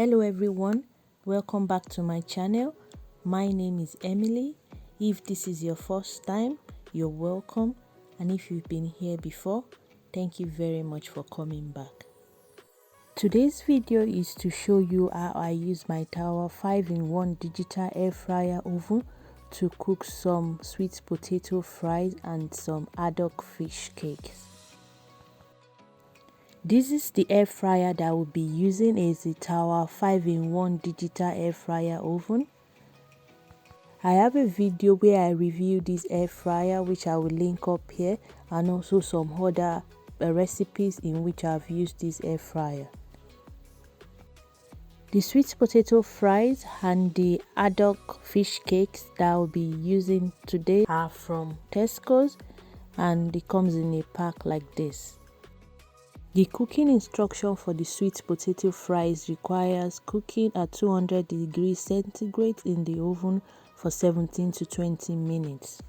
Hello everyone, welcome back to my channel. My name is Emily. If this is your first time, you're welcome, and if you've been here before, thank you very much for coming back. Today's video is to show you how I use my Tower 5-in-1 digital air fryer oven to cook some sweet potato fries and some haddock fish cakes. This is the air fryer that we'll be using. Is the Tower 5-in-1 digital air fryer oven. I have a video where I review this air fryer which I will link up here, and also some other recipes in which I've used this air fryer. The sweet potato fries and the haddock fish cakes that I'll be using today are from Tesco's, and it comes in a pack like this. The cooking instruction for the sweet potato fries requires cooking at 200 degrees centigrade in the oven for 17 to 20 minutes.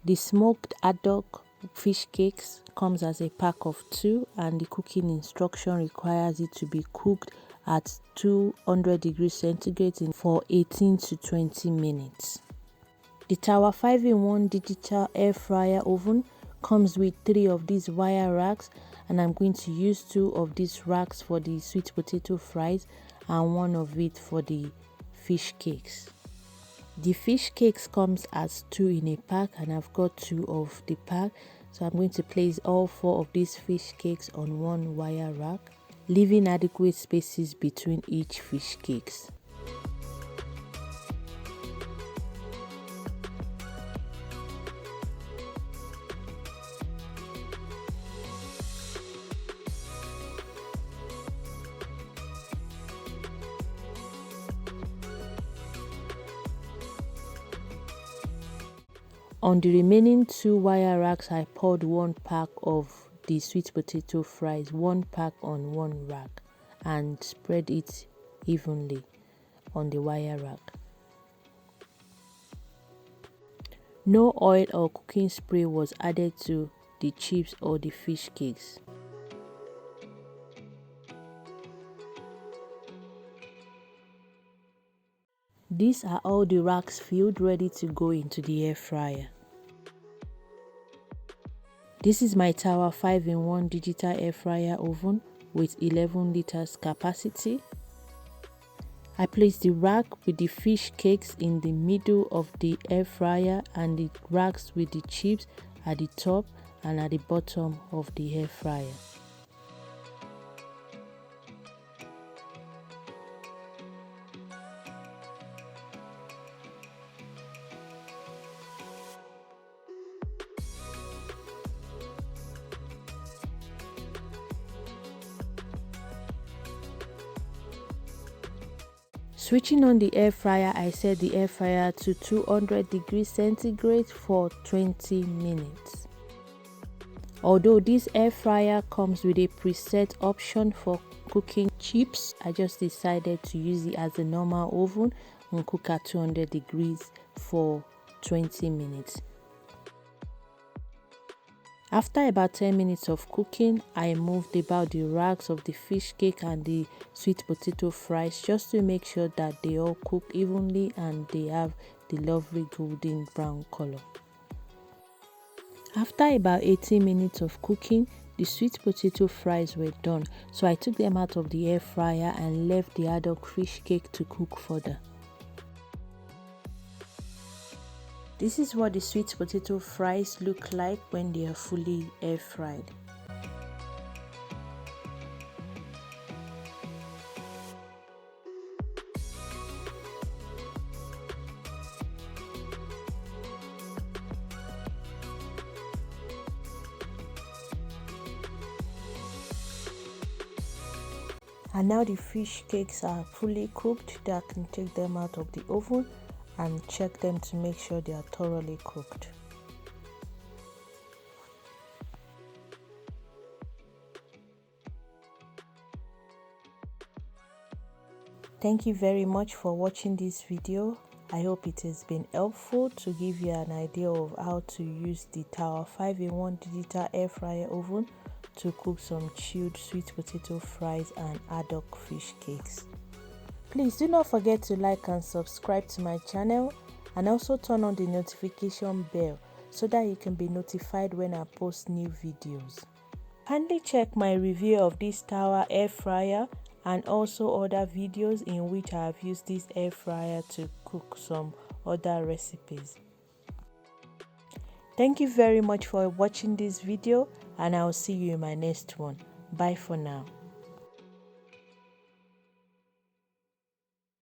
The smoked haddock fish cakes comes as a pack of 2, and the cooking instruction requires it to be cooked at 200 degrees centigrade for 18 to 20 minutes. The Tower 5-in-1 digital air fryer oven comes with 3 of these wire racks, and I'm going to use 2 of these racks for the sweet potato fries and 1 of it for the fish cakes. The fish cakes comes as 2 in a pack, and I've got 2 of the pack, so I'm going to place all 4 of these fish cakes on 1 wire rack, leaving adequate spaces between each fish cakes. On the remaining 2 wire racks, I poured 1 pack of the sweet potato fries, 1 pack on 1 rack, and spread it evenly on the wire rack. No oil or cooking spray was added to the chips or the fish cakes. These are all the racks filled, ready to go into the air fryer. This is my Tower 5-in-1 digital air fryer oven with 11 liters capacity. I placed the rack with the fish cakes in the middle of the air fryer, and the racks with the chips at the top and at the bottom of the air fryer. Switching on the air fryer, I set the air fryer to 200 degrees centigrade for 20 minutes. Although this air fryer comes with a preset option for cooking chips, I just decided to use it as a normal oven and cook at 200 degrees for 20 minutes. After about 10 minutes of cooking, I moved about the racks of the fish cake and the sweet potato fries just to make sure that they all cook evenly and they have the lovely golden brown color. After about 18 minutes of cooking, the sweet potato fries were done, so I took them out of the air fryer and left the haddock fish cake to cook further. This is what the sweet potato fries look like when they are fully air fried. And now the fish cakes are fully cooked, that I can take them out of the oven and check them to make sure they are thoroughly cooked. Thank you very much for watching this video. I hope it has been helpful to give you an idea of how to use the Tower 5-in-1 digital air fryer oven to cook some chilled sweet potato fries and haddock fish cakes. Please do not forget to like and subscribe to my channel, and also turn on the notification bell so that you can be notified when I post new videos. Kindly check my review of this tower air fryer and also other videos in which I have used this air fryer to cook some other recipes. Thank you very much for watching this video, and I'll see you in my next one. Bye for now.